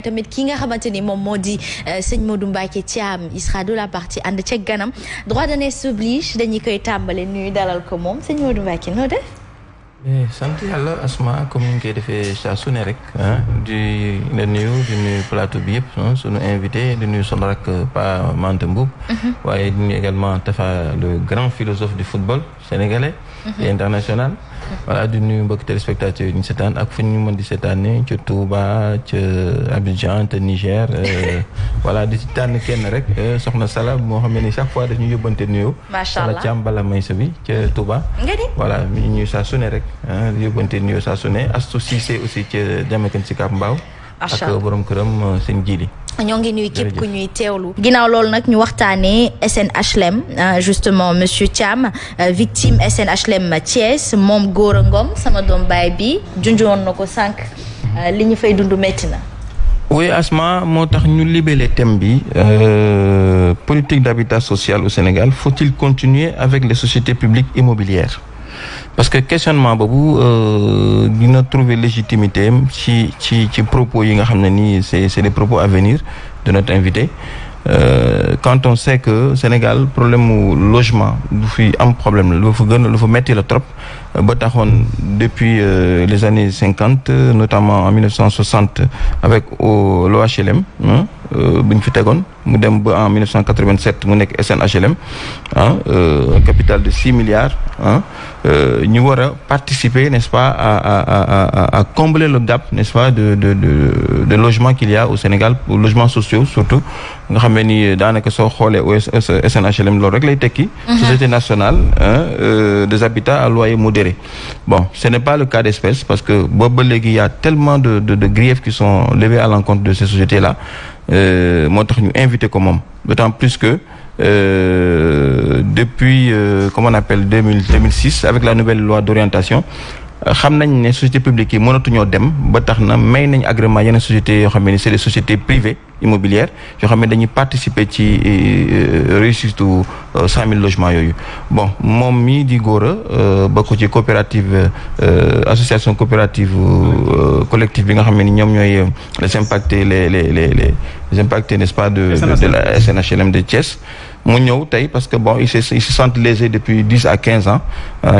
tamit ki nga xamante ni moom moo di sëñ Modou Mbacké Thiam il sera de la partie ànd ceeg ganam droit de nez oblige dañuy koy tàmbale nuyu dalal ko moom sëñ Modou Mbacké noo def. sant yàlla Asma comme ni ñu koy defee saa su ne rek di nuyu plateau bi yëpp sunu invité di nuyu sunu rak Pa Mante Mboup waaye di nuyu également Tafa le grand philosophe du football sénégalais et international. voilà di nuyu mbokki téléspectateurs yi ñu seetaan ak fu ñu mën di seetaanee ca Touba ca Abidjan ca Niger voilà di ci tànn kenn rek soxna Sala moo xam ne ni chaque fois dañuy yóbbante nuyoo. macha allah Sala Thiam bala may sa bi ca Touba. voilà mi ñuy saa su ne rek di yóbbante nuyoo saa su ne Astou Cissé aussi ca Jamaïcaine Sicap Mbao. ak borom këram sëñ Jili. ñoo ngi nuyu képp ku ñuy teewlu. ginnaaw loolu nag ñu waxtaanee SNHLM justement monsieur Thiam victime SNHLM Thiès moom Gora Ngom sama doom baay bi junjoon na ko sànq li ñu fay dund métti na. oui Asma moo tax ñu libellé thème bi politique d'habitat social au Sénégal faut-il continuer avec les sociétés publiques immobilières. parce que questionnement boobu dina trouver légitimité am ci propos yi nga xam ne nii c'est des propos à venir de notre invité quand on sait que Sénégal problème mu logement du fi am problème la lu fa metti la trop ba taxoon depuis les années 50 notamment en 1960 avec l'OHLM bu ñu fi tegoon mu dem ba en 1987 mu nekk SNHLM capital de 6 milliards ñu war a participer n'est-ce pas à combler le gap n'est-ce pas de logement qu'il y a au Sénégal pour logements sociaux surtout nga xam ne ni daanaka soo xoolee SNHLM loolu rek lay tekki. Société nationale des habitats à loyer modéré. bon ce n'est pas le cas d'espèce parce que boobu ba léegi il y a tellement de griefs qui sont levés à l'encontre de ces sociétés-là moo tax ñu invité ko moom d'autant plus que depuis comment on appelle 2006 avec la nouvelle loi d'orientation xam nañ ne sociétés publiques yi mënatuñoo dem ba tax na may nañ agrément yeneen sociétés yoo xam ne c'est des sociétés privées immobilières yoo xam ne dañuy participer ci réussite 100 000 logements yooyu bon moom mii di Gora bokk ci coopérative association coopérative collective bi nga xam ne ni ñoom ñooy les impactés les impactés n'est-ce pas de la SNHLM de Thiès mu ñëw tey parce que bon ils se sentent lésés depuis 10 à 15 ans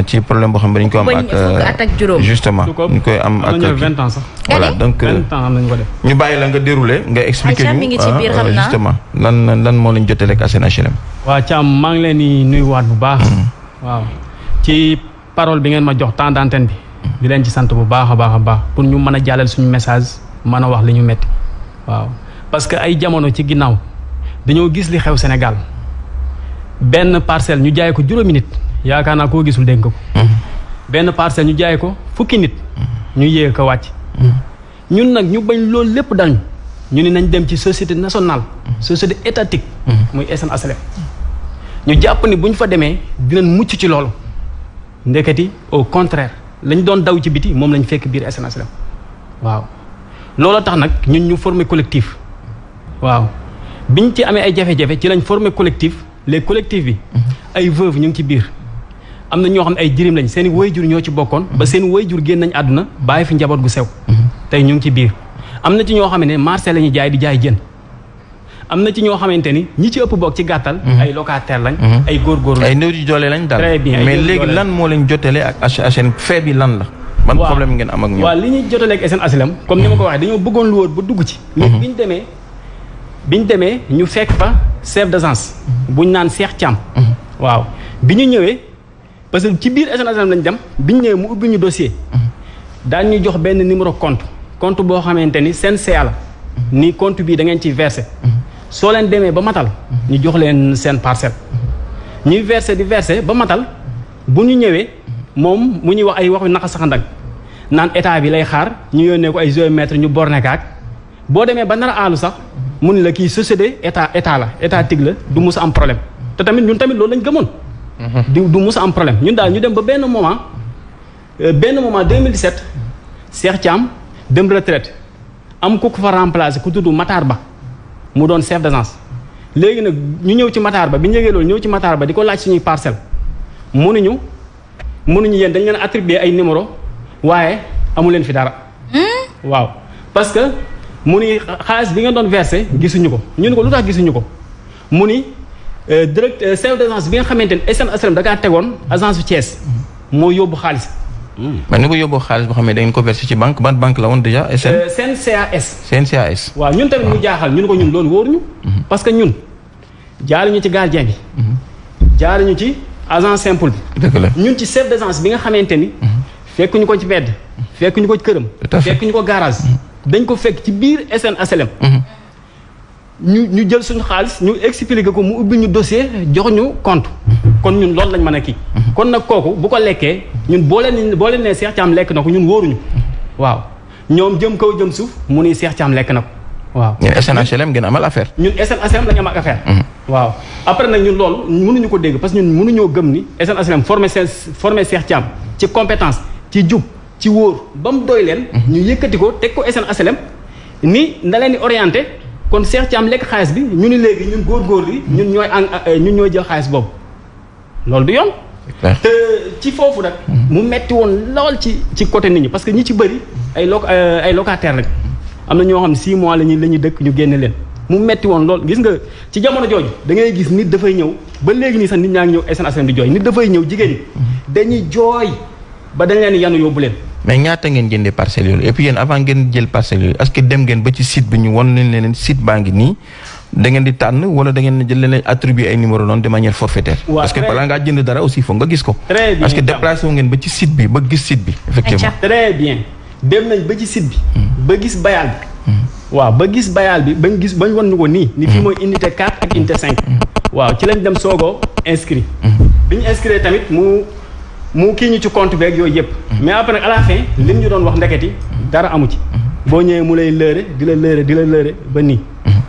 ci problème boo xam ne dañu ko am ak justement ñu koy am ak 20 ans sax voilà donc 20 ans lañ ko def ñu bàyyi la nga dérouler nga expliquer ñu justement lan moo lañ jotee ak SNHLM. waaw Thiam maa ngi leen di nuyuwaat bu baax waaw ci parole bi ngeen ma jox temps d'antenne bi di leen ci sant bu baax a baax pour ñu mën a jàllale suñu message mën a wax li ñu metti waaw parce que ay jamono ci ginnaaw dañoo gis li xew Sénégal benn parcelle ñu jaay ko juróomi nit yaakaar naa koo gisul dégg ko benn parcelle ñu jaay ko fukki nit ñu yéeg ko wàcc ñun nag ñu bañ loolu lépp dañu ñu ni nañ dem ci société nationale société étatique muy SNHLM ñu jàpp ni bu ñu fa demee dinañ mucc ci loolu ndeketi au contraire lañ doon daw ci biti moom lañ fekk biir SNHLM waaw loolu tax nag ñun ñu former collectif waaw biñ ci amee ay jafe-jafe ci lañ former collectif les collectifs bi ay veuves ñu ngi ci biir am na ñoo xam ne ay jirim lañ seen i waajur ñoo ci bokkoon ba seen waajur génn nañ àdduna bàyyi fi njaboot gu sew tey ñu ngi ci biir am na ci ñoo xam ne marché la ñuy jaay di jaay jën am na ci ñoo xamante ni ñi ci ëpp bokk ci gàttal ay locataires lañ ay góorgóorlu lañ ay néew di doole lañ daal très bien mais léegi lan moo leen jotale ak HLM fait bi lan la ban problème ngeen am ak ñoom waaw li ñuy jotale ak SNHLM comme ni ma ko waxee dañoo bëggoon lu wóor ba dugg ci léegi biñ demee ñu fekk fa chef d'agence buñ naan Cheikh Thiam waaw bi ñu ñëwee parce que ci biir SNHLM lañ dem biñ ñëwee mu ubbi ñu dossier daan ñu jox benn numéro compte boo xamante ni seen CA la ni compte bii da ngeen ciy verser soo leen demee ba matal ñu jox leen seen parcelle ñuy verser di verser ba matal bu ñu ñëwee moom mu ñuy wax ay waxu naka saxandak naan état bi lay xaar ñu yónnee ko ay géomètre ñu borné kaak boo demee ba nar a aalu sax mun la kii société état la étatique la du mus a am problème te tamit ñun tamit loolu lañ gëmoon. du mus a am problème ñun daal ñu dem ba benn moment 2017 Cheikh Thiam dem retraite am ku ko fa remplacer ku tudd Matar Ba mu doon chef d'agence léegi nag ñu ñëw ci Matar Ba bi ñu yëgee loolu ñëw ci Matar Ba di ko laaj suñuy parcelle mënuñu yéen dañ leen attribuer ay numéro waaye amu leen fi dara. waaw parce que mu ni xaalis bi ngeen doon versé gisuñu ko ñu ne ko lu tax gisuñu ko mu ni directeur chef d'agence bi nga xamante ni SN HLM da kaa tegoon agence bu Thiès moo yóbbu xaalis. mais ni ko yóbboo xaalis boo xam ne da ngeen ko versé ci banque ban banque la woon déjà. CNCAS. CNCAS. waaw ñun tamit mu jaaxal ñun ko ñun loolu wóoruñu. parce que ñun jaaruñu ci gardien bi. jaaruñu ci agent simple bi. dëgg la ñun ci chef d'agence bi nga xamante ni. fekkuñu ko ci mbedd. fekkuñu ko ci këram. fekkuñu ko garage. dañ ko fekk ci biir SN HLM. ñu jël suñu xaalis ñu expliqué ko mu ubbi ñu dossier jox ñu compte. kon ñun loolu lañ mën a kii. kon nag kooku bu ko lekkee ñun boo leen nee Cheikh Thiam lekk na ko ñun wóoruñu. waaw ñoom jëm kaw jëm suuf mu ni Cheikh Thiam lekk na ko waaw. ñun SN HLM ngeen amal affaire. ñun SN HLM lañu amal affaire. waaw après nag ñun loolu mënuñu ko dégg parce que ñun mënuñoo gëm ni SN HLM formé Cheikh Thiam ci compétence ci jub ci wóor ba mu doy leen. ñu yëkkati ko teg ko SN HLM ni na leen di orienté kon Cheikh Thiam lekk xaalis bi ñu ni léegi ñun góor yi ñun ñooy jël xaalis boobu loolu du yoon. te ci foofu nag. mu metti woon lool ci côté nit ñi parce que ñi ci bëri ay locataires rek am na ñoo xam ne 6 mois la ñuy dëkk ñu génne leen. mu metti woon lool gis nga ci jamono jooju da ngay gis nit dafay ñëw ba léegi nii sax nit ñaa ngi ñëw SN HLM di jooy nit dafay ñëw jigéen ñi dañuy jooy ba dañ leen yanu yóbbu leen. mais ñaata ngeen jëndee parcelles yooyu et puis yéen avant ngeen jël parcelles yooyu est-ce que dem ngeen ba ci site bi ñu won leen site baa ngi nii da ngeen di tànn wala da ngeen jël leen attribuer ay numéro noonu de manière forfaitaire. parce que balaa ngaa jënd dara aussi foog nga gis ko. très bien parce que déplacé wu ngeen ba ci site bi ba gis site bi. effectivement très bien dem nañ ba ci site bi. ba gis bayal bi. waaw ba gis bayal bi bañ wan ñu ko nii. ni fii mooy unité 4 ak unité 5. waaw ci lañ dem soogoo inscrit. bi ñu inscrit tamit mu kii ñu ci compte beeg yooyu yëpp. mais après nag à la fin lim ñu doon wax ndeketi dara amu ci. boo ñëwee mu lay lëre di la lëre ba nii.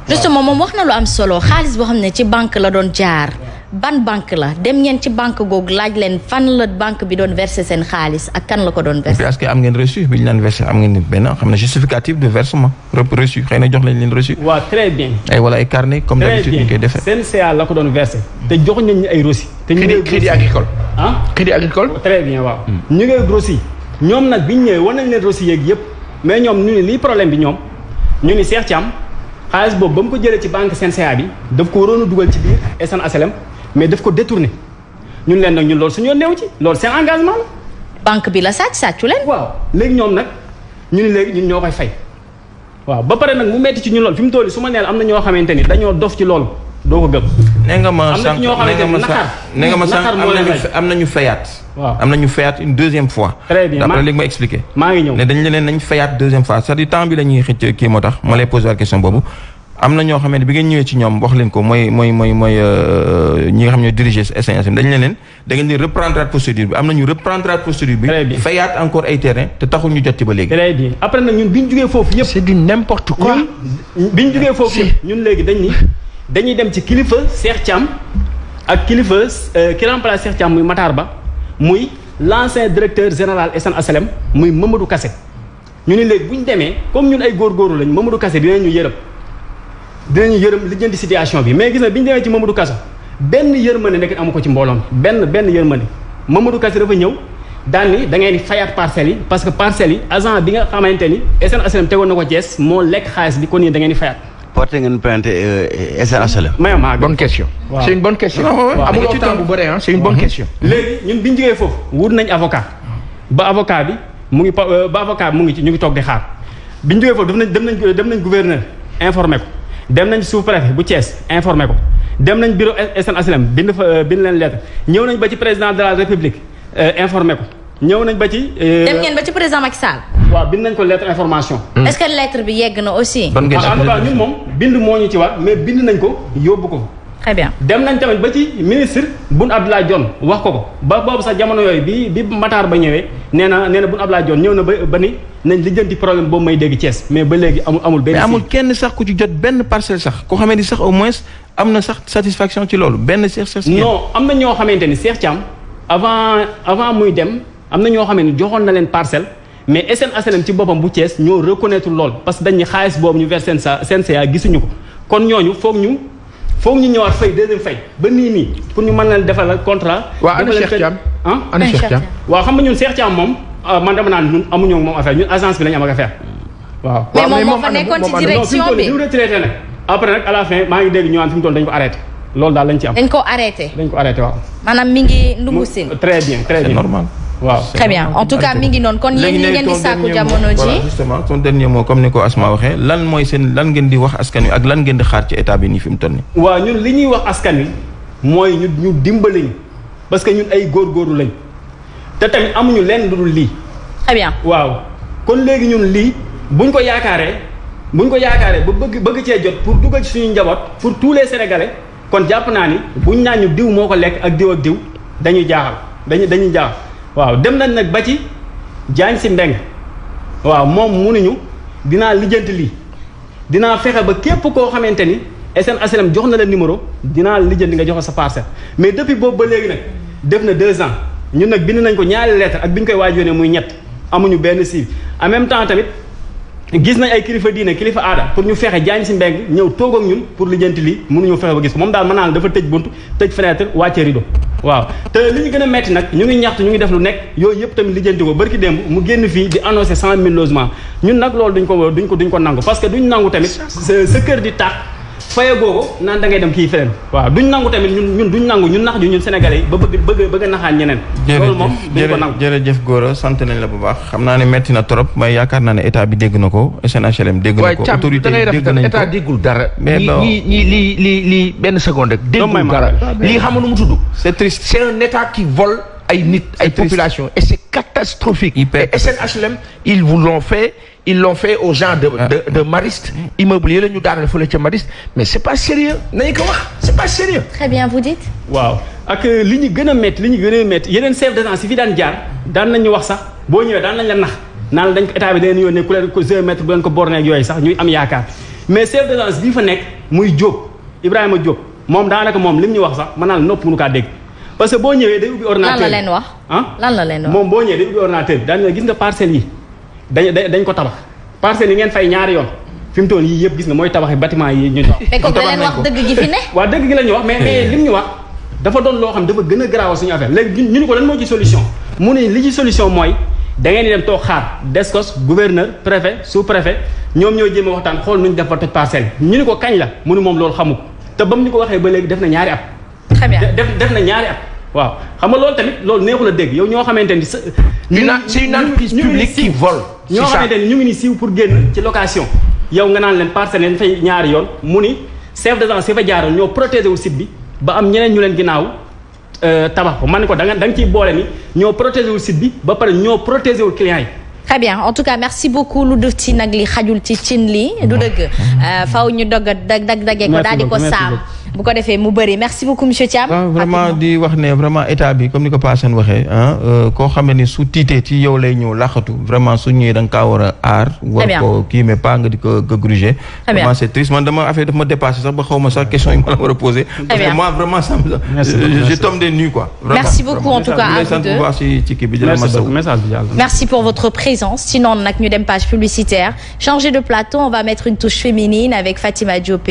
justement moom wax na lu am solo xaalis boo xam ne ci banque la doon jaar ban banque la dem ngeen ci banque googu laaj leen fan la banque bi doon verser seen xaalis ak kan la ko doon verser. est-ce que am ngeen reçu bi ñu leen verser am ngeen benn xam ne justificatif de versement reçu xëy na jox lañ leen reçu. waaw très bien. wala ay carnet comme d'habitude ñu koy defee. CNCA la ko doon verser te jox nañ ñu ay reçu. te ñu crédit agricole. crédit agricole. très bien waaw. ñu ngi reçu ñoom nag bi ñu ñëwee war nañ leen reçu yeeg yëpp mais ñoom ñu ni lii problème bi ñoom ñu ni Cheikh Thiam xaalis boobu ba mu ko jëlee ci banque CNCA bi daf ko waroon a dugal ci biir SN HLM mais daf ko détourné ñun leen nag ñun loolu suñu néew ci loolu seen engagement la. banque bi la sàccu leen. waaw léegi ñoom nag ñu ni léegi ñun ñoo koy fay waaw ba pare nag mu metti ci ñun loolu fi mu toll su ma neel am na ñoo xamante ni dañoo dof ci loolu doo ko gëm. nee nga ma sànq nee nga ma sànq am nañu fayaat. waaw am nañu fayaat une deuxième fois. très bien d'après léegi ma expliqué. maa ngi ñëw ne dañ leen nañ fayaat deuxième fois c'est-à-dire temps bi la ñuy xëcc kii moo tax ma lay poser la question boobu. am na ñoo xam ne bi ngeen ñëwee ci ñoom wax leen ko mooy ñi nga xam ñooy diriger SN dañ leen da ngeen di reprendre procédure bi am nañu reprendre procédure bi. très bien fayaat encore ay terrain te taxul ñu jot ci ba léegi. très bien après nag ñun bi ñu jugee foofu yëpp. c'est du n'importe quoi. bi ñu jugee foofu yëpp ñun léegi dañuy dem ci kilifa Cheikh Thiam ak kilifa ki remplace Cheikh Thiam muy Matar Ba muy l'ancien directeur général SN HLM muy Mamadou Kassé ñu ni léegi bu ñu demee comme ñun ay góorgóorlu lañ Mamadou Kassé dinañu yërëm li jënd situation bi mais gis na bi ñu demee ci Mamadou Kassé benn yërmande nekk amu ko ci mbooloom benn yërmande Mamadou Kassé dafa ñëw daan ni da ngeen di fayaat parcelles yi parce que parcelles yi agent bi nga xamante ni SN HLM tegoon na ko Thiès moo lekk xaalis bi kon nii da ngeen di fayaat. porté ngeen plainte SN HLM. bonne question. waaw c'est une bonne question. amul ci temps bu bëri c'est une bonne question. léegi ñun bi ñu jógee foofu wut nañ avocat ba avocat bi mu ngi ñu ngi toog di xaar bi ñu jógee foofu dem nañ gouverneur informé ko dem nañ sous-préfet bu Thiès informé ko dem nañ bureau SN HLM bind leen lettre ñëw nañ ba ci président de la république informé ko ñëw nañ ba ci. dem ngeen ba ci président Macky Sall. waaw bind nañ ko lettre information. est-ce que lettre bi yegg na aussi. ban ngeen en tout cas ñun moom bind moo ñu ci war mais bind nañ ko yóbbu ko. très bien dem nañ tamit ba ci ministre Boun Abdallah Dionne wax ko ba boobu sax jamono yooyu bi Matar Ba ñëwee nee na Boun Abdallah Dionne ñëw na ba ni nañ lijjanti problème boobu may dégg Thiès mais ba léegi amul benn. mais amul kenn sax ku ci jot benn parcelle sax koo xamee ni sax au moins am na sax satisfaction ci loolu benn Cheikh. non am na ñoo xamante ni Cheikh Thiam avant muy dem am na ñoo xamante ni joxoon na leen parcelle mais SN HLM ci boppam bu Thiès ñoo reconnaître lool parce que dañ ni xaalis boobu ñu versé CNCA gisuñu ko kon ñooñu foog ñu ñëwaat fay deuxième fay ba nii pour ñu mën leen defal contrat. waaw ana Cheikh Thiam waaw xam nga ñun Cheikh Thiam moom man dama naan ñun amuñu moom affaire ñun agence bi lañu am ak affaire waaw. mais moom moo fa nekkoon ci direction bi non retraité nag après nag à la fin maa ngi dégg ñu naan fi mu toll dañu ko arrêté loolu daal lañ ci am. dañ ko arrêté waaw. maanaam mi ngi ndungu sin. très bien c'est normal. waaw très bien en tout cas mi ngi noonu kon yéen ñi ngeen di sàkku jamono ji. voilà justement son dernier mot comme ni ko Asma waxee lan mooy seen lan ngeen di wax askan wi ak lan ngeen di xaar ci état bi nii fi mu toll nii. waaw ñun li ñuy wax askan wi mooy ñu dimbali ñu parce que ñun ay góorgóorlu lañ te tamit amuñu lenn lu dul lii. très bien waaw kon léegi ñun lii buñ ko yaakaaree ba bëgg cee jot pour dugal ci suñu njaboot pour tous les sénégalais kon jàpp naa ni buñ naan ñu diw moo ko lekk ak diw dañuy jaaxal dañuy jaaxal waaw dem nañ nag ba ci jaañ si mbeng waaw moom munuñu dinaa lijjanti lii dinaa fexe ba képp koo xamante ni SN HLM jox na la numéro dinaa lijjanti nga joxe sa parcelle mais depuis boobu ba léegi nag def na 2 ans ñun nag bind nañ ko ñaari lettre ak bi ñu koy waaj yónnee muy ñett amuñu benn suivi en même temps tamit gis nañ ay kilifa diine kilifa aada pour ñu fexe jaañ si mbeng ñëw toog ak ñun pour lijjanti lii mënuñu fexe ba gis ko moom daal mën naa la dafa tëj bunt tëj fenêtre wàcce rideau waaw te li ñu gën a metti nag ñu ngi ñaxtu ñu ngi def lu nekk yooyu yëpp tamit lijjanti ko barki démb mu génn fii di annoncé 100 000 logements ñun nag loolu duñ ko nangu parce que duñ nangu tamit sa kër di tàkk faye googu naan da ngay dem kii feneen waaw duñ nangu tamit ñun duñ nangu ñun nax ñun sénégalais yi ba bëgg a naxaan ñeneen loolu moom duñ ko nangu jërëjëf Gora sant nañ la bu baax xam naa ne metti na trop mais yaakaar naa ne état bi dégg na ko SN HLM dégg na ko autorité yi dégg nañ ko état déggul dara mais ñi lii benn seconde rek déggul dara lii xam nu mu tudd c'est triste c'est un état qui vole ay nit ay population et c'est catastrophique et SN HLM ils l'ont fait aux gens de Mariste immobilier la ñu daanal fële ca Mariste mais c'est pas sérieux nañu ko wax c'est pas sérieux. très bien vous dites. waaw ak li ñu gën a métti yeneen chef d'agence yi fi daan jaar daan nañu wax sax boo ñëwee daan nañ la nax naan dañ ko état bi dañ leen yónnee ku leen ko géomètre bu leen ko borné ak yooyu sax ñuy am yaakaar mais chef d'agence bii fa nekk muy Diop Ibrahima Diop moom daanaka moom lim ñu wax sax mën naa la nopp mënu kaa dégg parce que boo ñëwee day ubbi ordinateur lan la leen wax lan la leen wax moom boo ñëwee day ubbi ordinateur bi daan na gis nga parcelles yi dañ ko tabax parcelles yi ngeen fay ñaari yoon fi mu toll yii yëpp gis nga mooy tabaxi bâtiment yi ñu tabax. mais comme da leen wax dëgg gi fi ne. waaw dëgg gi la ñu wax mais lim ñu wax dafa doon loo xam dafa gën a garaawal suñu affaire léegi ñu ni ko lan moo ci solution mu ne li ci solution mooy da ngeen di dem toog xaar DSCOS gouverneur préfet sous préfet ñoom ñoo jéem a waxtaan xool nu ñu def ba toj parcelle ñu ni ko kañ la mu ne moom loolu xamu ko te ba mu ñu ko waxee ba léegi def na ñaari at. très bien def na ñaari at. waaw xam nga loolu tamit loolu neexul a dégg yow ñoo xamante ni c'est une entreprise publique qui vole. ñoo xamante ni ñu ngi ni siiw pour génn ci location yow nga naan leen parcelle leen fay ñaari yoon mu ni chef d'agence yi fa jaaroon ñoo protégé wu site bi ba am ñeneen ñu leen ginnaaw tabax ko man ni ko da nga ciy boole ni ñoo protégé wu site bi ba pare ñoo protégé wu clients yi. très bien en tout cas merci beaucoup lu def ci nag li xajul ci cin li du dëgg faw ñu dagge ko daal di ko saam bu ko defee mu bëri merci beaucoup monsieur Thiam. vraiment di wax ne vraiment état bi comme ni ko Paasan waxee koo xam ne ni su tiitee ci yow lay ñëw laxatu vraiment su ñëwee da nga kaa war a aar. war ko kii mais pas nga di ko gruger. vraiment c'est triste man dama affaire daf ma dépassé sax ba xaw ma sax question yi ma la war a poser. parce que moi vraiment ça je tombe des nues quoi. merci beaucoup en tout cas à vous deux ci kii bi di la masawu. merci pour votre présence sinon nag ñu dem page publicitaire changer de plateau on va mettre une touche féminine avec Fatima Diop.